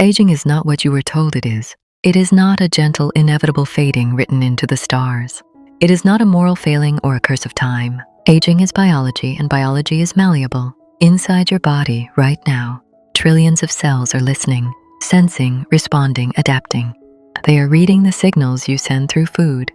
Aging is not what you were told it is. It is not a gentle, inevitable fading written into the stars. It is not a moral failing or a curse of time. Aging is biology, and biology is malleable. Inside your body, right now, trillions of cells are listening, sensing, responding, adapting. They are reading the signals you send through food,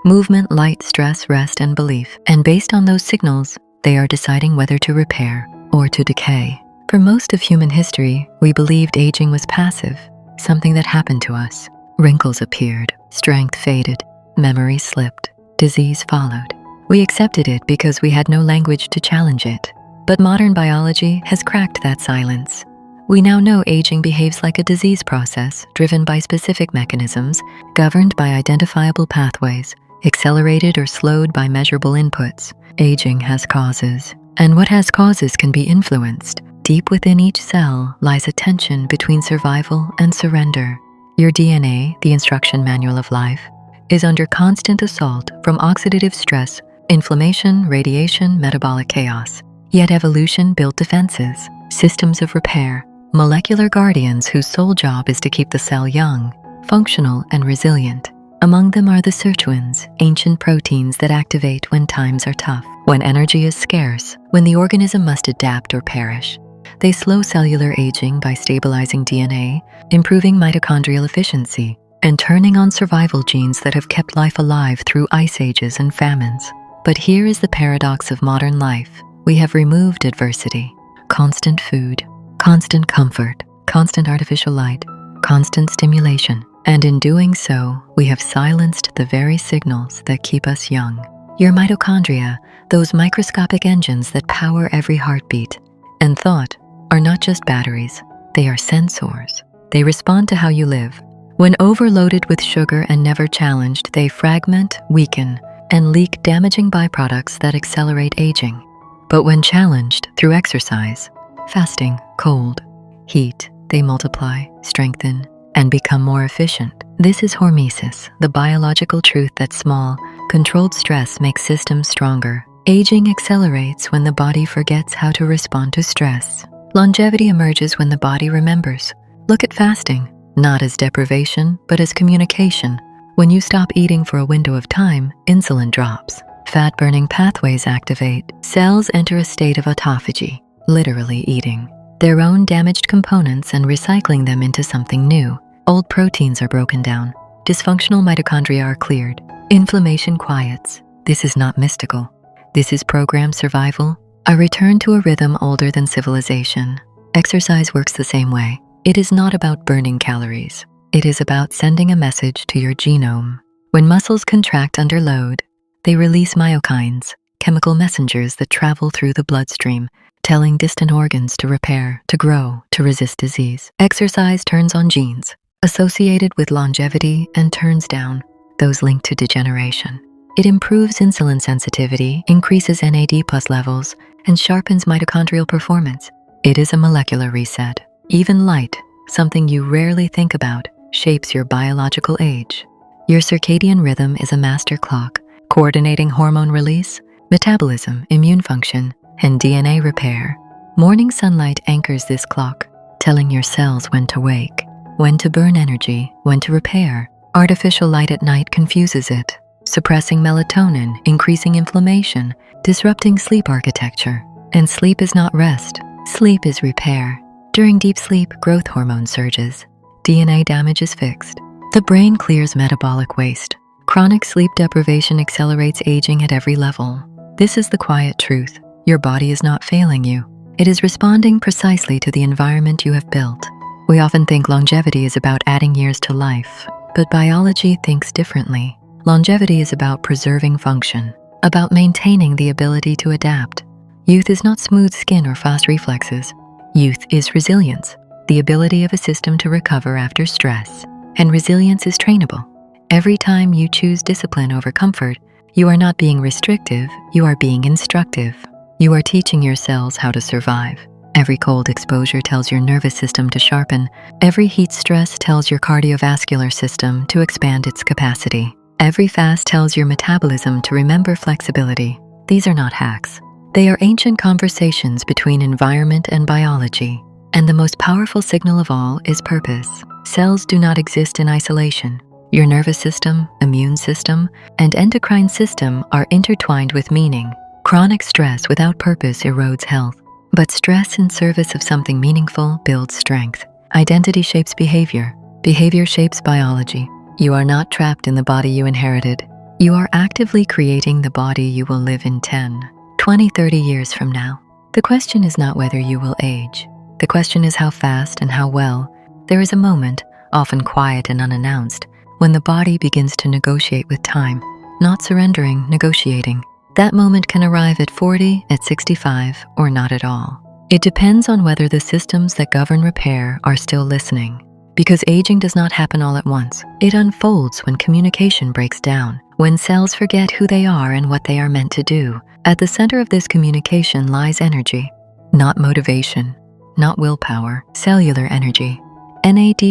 movement, light, stress, rest, and belief. And based on those signals, they are deciding whether to repair or to decay. For most of human history, we believed aging was passive, something that happened to us. Wrinkles appeared, strength faded, memory slipped, disease followed. We accepted it because we had no language to challenge it. But modern biology has cracked that silence. We now know aging behaves like a disease process driven by specific mechanisms, governed by identifiable pathways, accelerated or slowed by measurable inputs. Aging has causes, and what has causes can be influenced. Deep within each cell lies a tension between survival and surrender. Your DNA, the instruction manual of life, is under constant assault from oxidative stress, inflammation, radiation, metabolic chaos. Yet evolution built defenses, systems of repair, molecular guardians whose sole job is to keep the cell young, functional, and resilient. Among them are the sirtuins, ancient proteins that activate when times are tough, when energy is scarce, when the organism must adapt or perish. They slow cellular aging by stabilizing DNA, improving mitochondrial efficiency, and turning on survival genes that have kept life alive through ice ages and famines. But here is the paradox of modern life. We have removed adversity, constant food, constant comfort, constant artificial light, constant stimulation. And in doing so, we have silenced the very signals that keep us young. Your mitochondria, those microscopic engines that power every heartbeat and thought, are not just batteries, they are sensors. They respond to how you live. When overloaded with sugar and never challenged, they fragment, weaken, and leak damaging byproducts that accelerate aging. But when challenged through exercise, fasting, cold, heat, they multiply, strengthen, and become more efficient. This is hormesis, the biological truth that small, controlled stress makes systems stronger. Aging accelerates when the body forgets how to respond to stress. Longevity emerges when the body remembers. Look at fasting, not as deprivation, but as communication. When you stop eating for a window of time, insulin drops. Fat-burning pathways activate. Cells enter a state of autophagy, literally eating their own damaged components and recycling them into something new. Old proteins are broken down. Dysfunctional mitochondria are cleared. Inflammation quiets. This is not mystical. This is programmed survival, a return to a rhythm older than civilization. Exercise works the same way. It is not about burning calories. It is about sending a message to your genome. When muscles contract under load, they release myokines, chemical messengers that travel through the bloodstream, telling distant organs to repair, to grow, to resist disease. Exercise turns on genes associated with longevity and turns down those linked to degeneration. It improves insulin sensitivity, increases NAD+ levels, and sharpens mitochondrial performance. It is a molecular reset. Even light, something you rarely think about, shapes your biological age. Your circadian rhythm is a master clock, coordinating hormone release, metabolism, immune function, and DNA repair. Morning sunlight anchors this clock, telling your cells when to wake, when to burn energy, when to repair. Artificial light at night confuses it, suppressing melatonin, increasing inflammation, disrupting sleep architecture. And sleep is not rest, sleep is repair. During deep sleep, growth hormone surges. DNA damage is fixed. The brain clears metabolic waste. Chronic sleep deprivation accelerates aging at every level. This is the quiet truth. Your body is not failing you. It is responding precisely to the environment you have built. We often think longevity is about adding years to life, but biology thinks differently. Longevity is about preserving function, about maintaining the ability to adapt. Youth is not smooth skin or fast reflexes. Youth is resilience, the ability of a system to recover after stress. And resilience is trainable. Every time you choose discipline over comfort, you are not being restrictive, you are being instructive. You are teaching your cells how to survive. Every cold exposure tells your nervous system to sharpen. Every heat stress tells your cardiovascular system to expand its capacity. Every fast tells your metabolism to remember flexibility. These are not hacks. They are ancient conversations between environment and biology. And the most powerful signal of all is purpose. Cells do not exist in isolation. Your nervous system, immune system, and endocrine system are intertwined with meaning. Chronic stress without purpose erodes health, but stress in service of something meaningful builds strength. Identity shapes behavior. Behavior shapes biology. You are not trapped in the body you inherited. You are actively creating the body you will live in 10, 20, 30 years from now. The question is not whether you will age. The question is how fast and how well. There is a moment, often quiet and unannounced, when the body begins to negotiate with time, not surrendering, negotiating. That moment can arrive at 40, at 65, or not at all. It depends on whether the systems that govern repair are still listening. Because aging does not happen all at once. It unfolds when communication breaks down, when cells forget who they are and what they are meant to do. At the center of this communication lies energy, not motivation, not willpower, cellular energy. NAD+,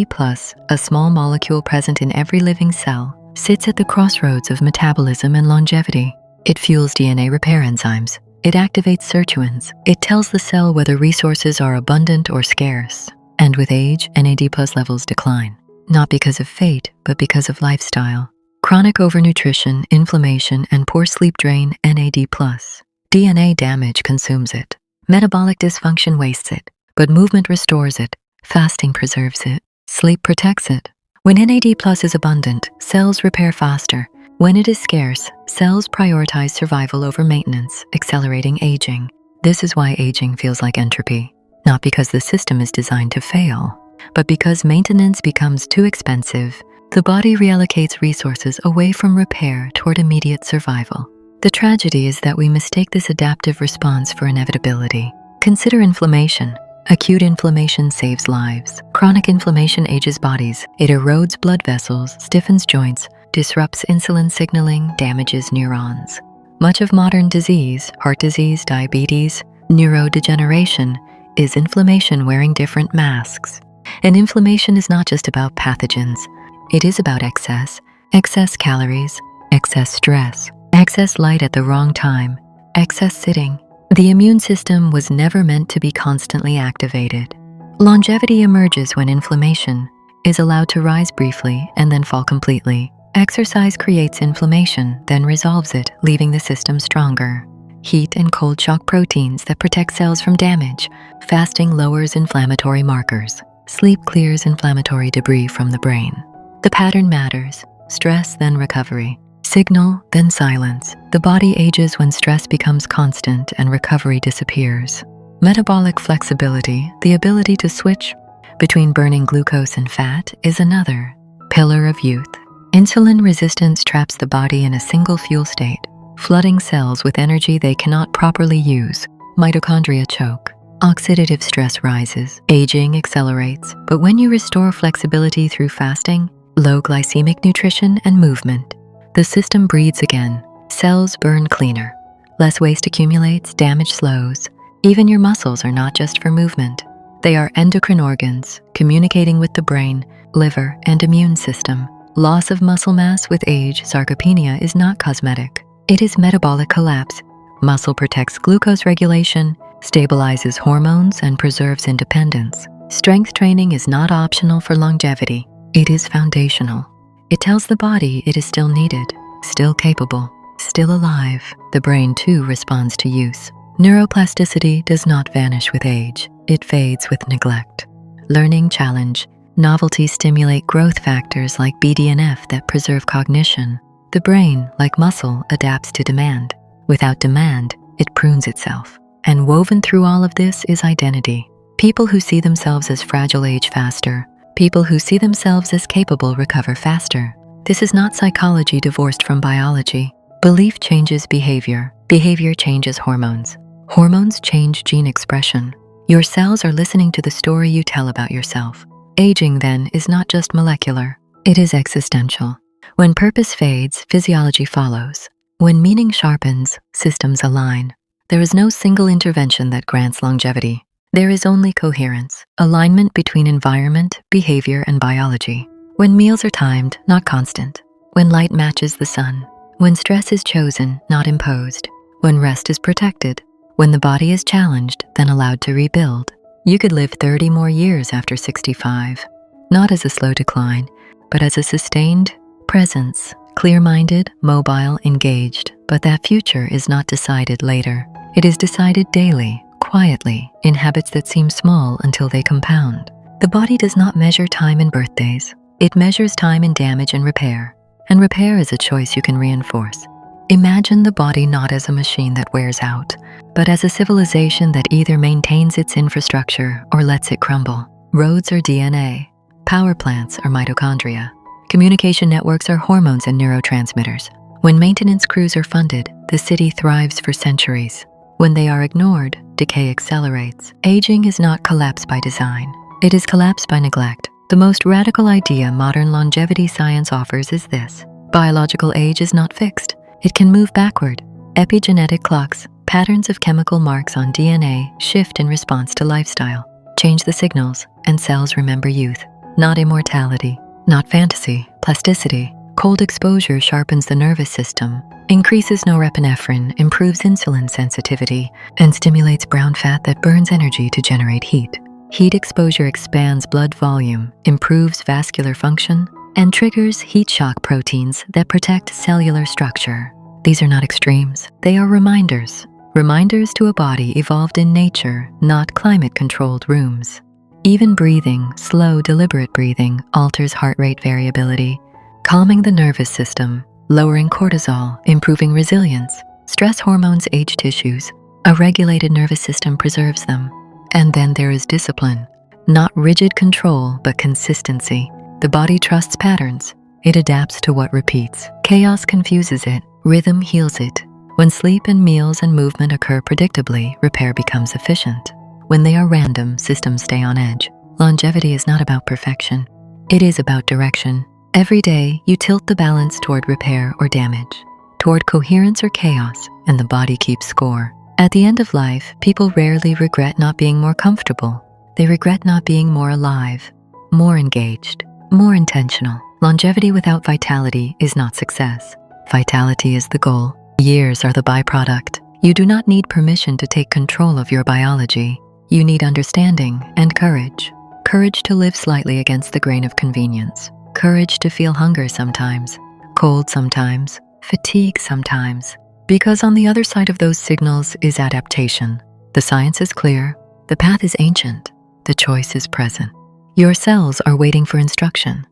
a small molecule present in every living cell, sits at the crossroads of metabolism and longevity. It fuels DNA repair enzymes. It activates sirtuins. It tells the cell whether resources are abundant or scarce. And with age, NAD+ levels decline, not because of fate, but because of lifestyle. Chronic overnutrition, inflammation, and poor sleep drain NAD+. DNA damage consumes it. Metabolic dysfunction wastes it, but movement restores it. Fasting preserves it. Sleep protects it. When NAD+ is abundant, cells repair faster. When it is scarce, cells prioritize survival over maintenance, accelerating aging. This is why aging feels like entropy. Not because the system is designed to fail, but because maintenance becomes too expensive. The body reallocates resources away from repair toward immediate survival. The tragedy is that we mistake this adaptive response for inevitability. Consider inflammation. Acute inflammation saves lives. Chronic inflammation ages bodies. It erodes blood vessels, stiffens joints, disrupts insulin signaling, damages neurons. Much of modern disease, heart disease, diabetes, neurodegeneration, is inflammation wearing different masks. And inflammation is not just about pathogens. It is about excess calories, excess stress, excess light at the wrong time, excess sitting. The immune system was never meant to be constantly activated. Longevity emerges when inflammation is allowed to rise briefly and then fall completely. Exercise creates inflammation, then resolves it, leaving the system stronger. Heat and cold shock proteins that protect cells from damage. Fasting lowers inflammatory markers. Sleep clears inflammatory debris from the brain. The pattern matters. Stress, then recovery. Signal, then silence. The body ages when stress becomes constant and recovery disappears. Metabolic flexibility, the ability to switch between burning glucose and fat, is another pillar of youth. Insulin resistance traps the body in a single fuel state, flooding cells with energy they cannot properly use. Mitochondria choke. Oxidative stress rises. Aging accelerates. But when you restore flexibility through fasting, low glycemic nutrition, and movement, the system breathes again. Cells burn cleaner. Less waste accumulates, damage slows. Even your muscles are not just for movement. They are endocrine organs, communicating with the brain, liver, and immune system. Loss of muscle mass with age, sarcopenia, is not cosmetic. It is metabolic collapse. Muscle protects glucose regulation, stabilizes hormones, and preserves independence. Strength training is not optional for longevity. It is foundational. It tells the body it is still needed, still capable, still alive. The brain too responds to use. Neuroplasticity does not vanish with age. It fades with neglect. Learning, challenge, novelty stimulate growth factors like BDNF that preserve cognition. The brain, like muscle, adapts to demand. Without demand, it prunes itself. And woven through all of this is identity. People who see themselves as fragile age faster. People who see themselves as capable recover faster. This is not psychology divorced from biology. Belief changes behavior. Behavior changes hormones. Hormones change gene expression. Your cells are listening to the story you tell about yourself. Aging, then, is not just molecular. It is existential. When purpose fades, physiology follows. When meaning sharpens, systems align. There is no single intervention that grants longevity. There is only coherence, alignment between environment, behavior, and biology. When meals are timed, not constant. When light matches the sun. When stress is chosen, not imposed. When rest is protected. When the body is challenged, then allowed to rebuild. You could live 30 more years after 65, not as a slow decline, but as a sustained presence, clear-minded, mobile, engaged. But that future is not decided later. It is decided daily, quietly, in habits that seem small until they compound. The body does not measure time in birthdays. It measures time in damage and repair. And repair is a choice you can reinforce. Imagine the body not as a machine that wears out, but as a civilization that either maintains its infrastructure or lets it crumble. Roads are DNA. Power plants are mitochondria. Communication networks are hormones and neurotransmitters. When maintenance crews are funded, the city thrives for centuries. When they are ignored, decay accelerates. Aging is not collapse by design. It is collapse by neglect. The most radical idea modern longevity science offers is this: biological age is not fixed. It can move backward. Epigenetic clocks, patterns of chemical marks on DNA, shift in response to lifestyle. Change the signals, and cells remember youth, not immortality, not fantasy, plasticity. Cold exposure sharpens the nervous system, increases norepinephrine, improves insulin sensitivity, and stimulates brown fat that burns energy to generate heat. Heat exposure expands blood volume, improves vascular function, and triggers heat shock proteins that protect cellular structure. These are not extremes. They are reminders. Reminders to a body evolved in nature, not climate-controlled rooms. Even breathing, slow, deliberate breathing, alters heart rate variability, calming the nervous system, lowering cortisol, improving resilience. Stress hormones age tissues. A regulated nervous system preserves them. And then there is discipline. Not rigid control, but consistency. The body trusts patterns. It adapts to what repeats. Chaos confuses it. Rhythm heals it. When sleep and meals and movement occur predictably, repair becomes efficient. When they are random, systems stay on edge. Longevity is not about perfection. It is about direction. Every day, you tilt the balance toward repair or damage, toward coherence or chaos, and the body keeps score. At the end of life, people rarely regret not being more comfortable. They regret not being more alive, more engaged, more intentional. Longevity without vitality is not success. Vitality is the goal. Years are the byproduct. You do not need permission to take control of your biology. You need understanding and courage. Courage to live slightly against the grain of convenience. Courage to feel hunger sometimes, cold sometimes, fatigue sometimes. Because on the other side of those signals is adaptation. The science is clear, the path is ancient, the choice is present. Your cells are waiting for instruction.